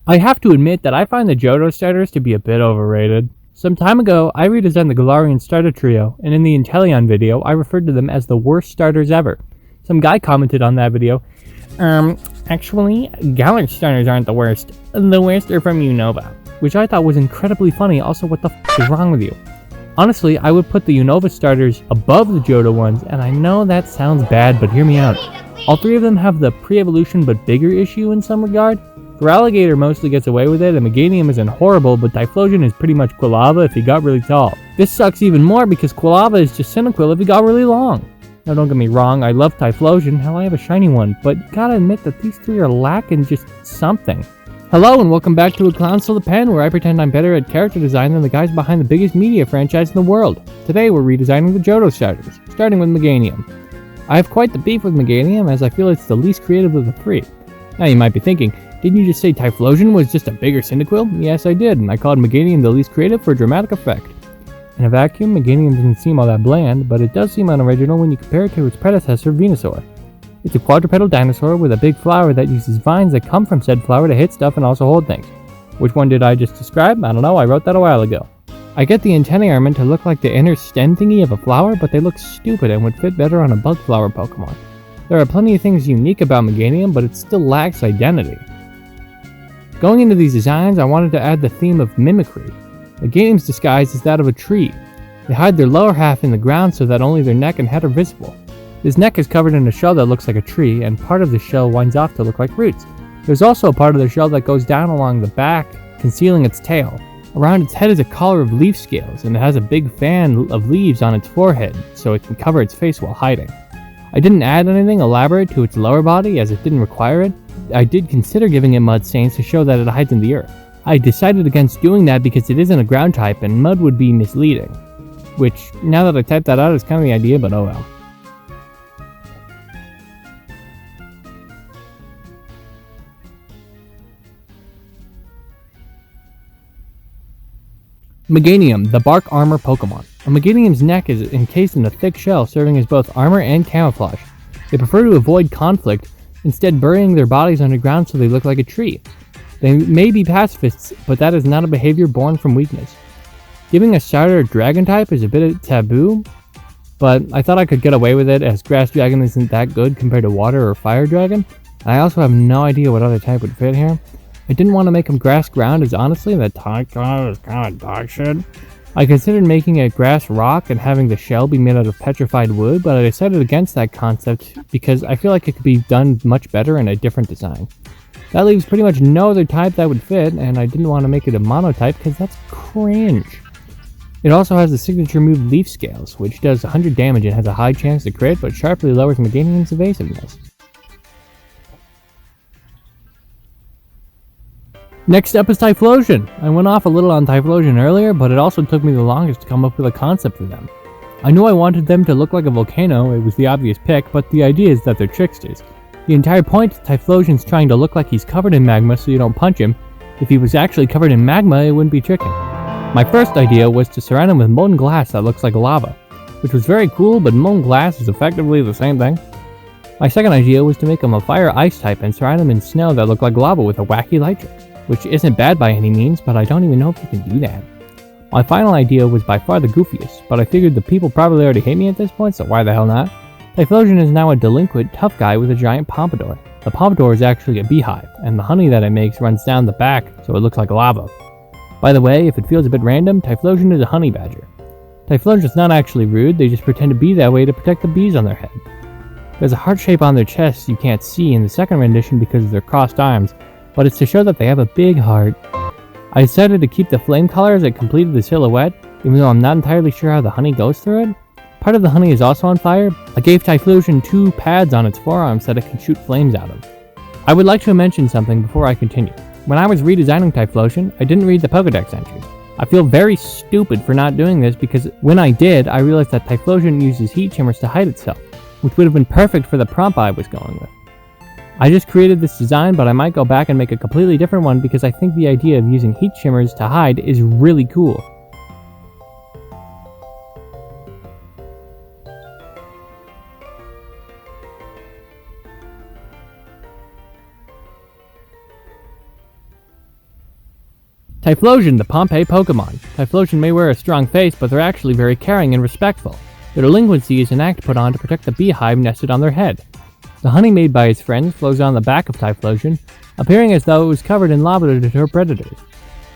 I have to admit that I find the Johto starters to be a bit overrated. Some time ago, I redesigned the Galarian starter trio, and in the Inteleon video, I referred to them as the worst starters ever. Some guy commented on that video, actually, Galar starters aren't the worst. The worst are from Unova. Which I thought was incredibly funny. Also, what the f is wrong with you? Honestly, I would put the Unova starters above the Johto ones, and I know that sounds bad, but hear me out. All three of them have the pre-evolution but bigger issue in some regard. Feraligatr mostly gets away with it, and Meganium isn't horrible, but Typhlosion is pretty much Quilava if he got really tall. This sucks even more because Quilava is just Cyndaquil if he got really long. Now don't get me wrong, I love Typhlosion, hell I have a shiny one, but gotta admit that these three are lacking just something. Hello and welcome back to A Clown's Still a Pen, where I pretend I'm better at character design than the guys behind the biggest media franchise in the world. Today we're redesigning the Johto starters, starting with Meganium. I have quite the beef with Meganium as I feel it's the least creative of the three. Now you might be thinking, didn't you just say Typhlosion was just a bigger Cyndaquil? Yes I did, and I called Meganium the least creative for dramatic effect. In a vacuum, Meganium doesn't seem all that bland, but it does seem unoriginal when you compare it to its predecessor, Venusaur. It's a quadrupedal dinosaur with a big flower that uses vines that come from said flower to hit stuff and also hold things. Which one did I just describe? I don't know, I wrote that a while ago. I get the antennae are meant to look like the inner stem thingy of a flower, but they look stupid and would fit better on a bug flower Pokemon. There are plenty of things unique about Meganium, but it still lacks identity. Going into these designs, I wanted to add the theme of mimicry. Meganium's disguise is that of a tree. They hide their lower half in the ground so that only their neck and head are visible. This neck is covered in a shell that looks like a tree, and part of the shell winds off to look like roots. There's also a part of the shell that goes down along the back, concealing its tail. Around its head is a collar of leaf scales, and it has a big fan of leaves on its forehead, so it can cover its face while hiding. I didn't add anything elaborate to its lower body, as it didn't require it. I did consider giving it mud stains to show that it hides in the earth. I decided against doing that because it isn't a ground type, and mud would be misleading. Which, now that I typed that out, is kind of the idea, but oh well. Meganium, the bark armor Pokemon. A Meganium's neck is encased in a thick shell serving as both armor and camouflage. They prefer to avoid conflict, instead burying their bodies underground so they look like a tree. They may be pacifists, but that is not a behavior born from weakness. Giving a starter a dragon type is a bit taboo, but I thought I could get away with it as grass dragon isn't that good compared to water or fire dragon. I also have no idea what other type would fit here. I didn't want to make him grass ground as honestly that type is kind of dog shit. I considered making it grass rock and having the shell be made out of petrified wood, but I decided against that concept because I feel like it could be done much better in a different design. That leaves pretty much no other type that would fit, and I didn't want to make it a monotype because that's cringe. It also has the signature move Leaf Scales, which does 100 damage and has a high chance to crit, but sharply lowers Meganium's evasiveness. Next up is Typhlosion. I went off a little on Typhlosion earlier, but it also took me the longest to come up with a concept for them. I knew I wanted them to look like a volcano, it was the obvious pick, but the idea is that they're tricksters. The entire point is Typhlosion's trying to look like he's covered in magma so you don't punch him. If he was actually covered in magma, it wouldn't be tricking. My first idea was to surround him with molten glass that looks like lava, which was very cool, but molten glass is effectively the same thing. My second idea was to make him a fire-ice type and surround him in snow that looked like lava with a wacky light trick, which isn't bad by any means, but I don't even know if you can do that. My final idea was by far the goofiest, but I figured the people probably already hate me at this point, so why the hell not? Typhlosion is now a delinquent, tough guy with a giant pompadour. The pompadour is actually a beehive, and the honey that it makes runs down the back, so it looks like lava. By the way, if it feels a bit random, Typhlosion is a honey badger. Typhlosion's not actually rude, they just pretend to be that way to protect the bees on their head. There's a heart shape on their chest you can't see in the second rendition because of their crossed arms, but it's to show that they have a big heart. I decided to keep the flame color as it completed the silhouette, even though I'm not entirely sure how the honey goes through it. Part of the honey is also on fire. I gave Typhlosion 2 pads on its forearms that it can shoot flames out of. I would like to mention something before I continue. When I was redesigning Typhlosion, I didn't read the Pokédex entries. I feel very stupid for not doing this because when I did, I realized that Typhlosion uses heat shimmers to hide itself, which would have been perfect for the prompt I was going with. I just created this design, but I might go back and make a completely different one because I think the idea of using heat shimmers to hide is really cool. Typhlosion, the Pompeii Pokemon. Typhlosion may wear a strong face, but they're actually very caring and respectful. Their delinquency is an act put on to protect the beehive nested on their head. The honey made by its friends flows on the back of Typhlosion, appearing as though it was covered in lava to deter predators.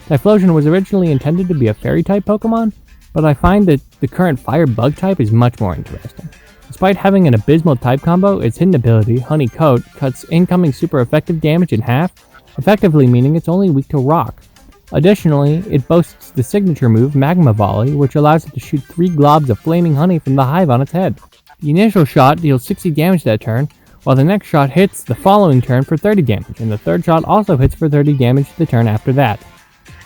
Typhlosion was originally intended to be a fairy-type Pokemon, but I find that the current fire bug type is much more interesting. Despite having an abysmal type combo, its hidden ability, Honey Coat, cuts incoming super effective damage in half, effectively meaning it's only weak to rock. Additionally, it boasts the signature move, Magma Volley, which allows it to shoot 3 globs of flaming honey from the hive on its head. The initial shot deals 60 damage that turn, while the next shot hits the following turn for 30 damage, and the third shot also hits for 30 damage the turn after that.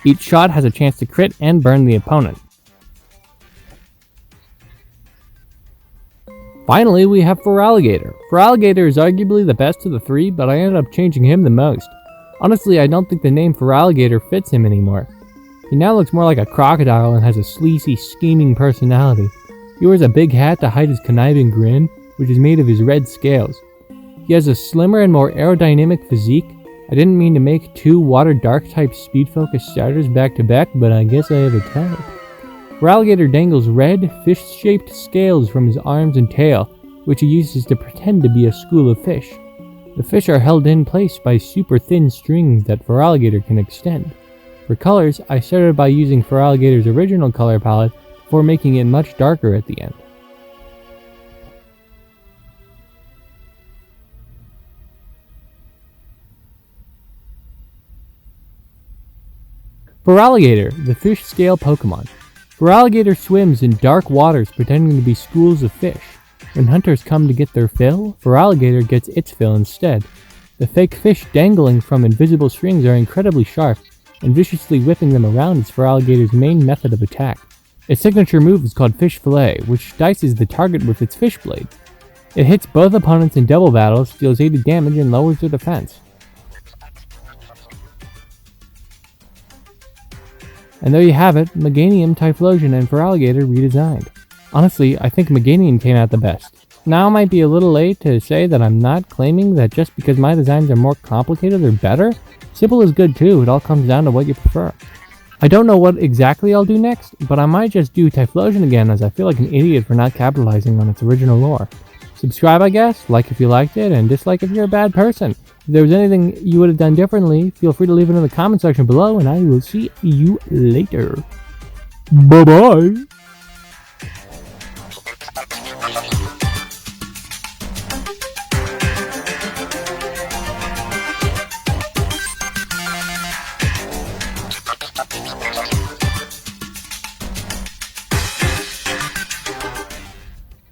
Each shot has a chance to crit and burn the opponent. Finally, we have Feraligatr. Feraligatr is arguably the best of the 3, but I ended up changing him the most. Honestly, I don't think the name Feraligatr fits him anymore. He now looks more like a crocodile and has a sleazy, scheming personality. He wears a big hat to hide his conniving grin, which is made of his red scales. He has a slimmer and more aerodynamic physique. I didn't mean to make 2 water dark type speed focused starters back to back, but I guess I have a type. Feraligatr dangles red, fish-shaped scales from his arms and tail, which he uses to pretend to be a school of fish. The fish are held in place by super thin strings that Feraligatr can extend. For colors, I started by using Feraligatr's original color palette before making it much darker at the end. Feraligatr, the fish scale Pokemon. Feraligatr swims in dark waters pretending to be schools of fish. When hunters come to get their fill, Feraligatr gets its fill instead. The fake fish dangling from invisible strings are incredibly sharp, and viciously whipping them around is Feraligatr's main method of attack. Its signature move is called Fish Fillet, which dices the target with its fish blade. It hits both opponents in double battles, deals 80 damage, and lowers their defense. And there you have it, Meganium, Typhlosion, and Feraligatr redesigned. Honestly, I think Meganium came out the best. Now it might be a little late to say that I'm not claiming that just because my designs are more complicated they're better. Simple is good too, it all comes down to what you prefer. I don't know what exactly I'll do next, but I might just do Typhlosion again as I feel like an idiot for not capitalizing on its original lore. Subscribe I guess, like if you liked it, and dislike if you're a bad person. If there was anything you would have done differently, feel free to leave it in the comment section below, and I will see you later. Bye bye!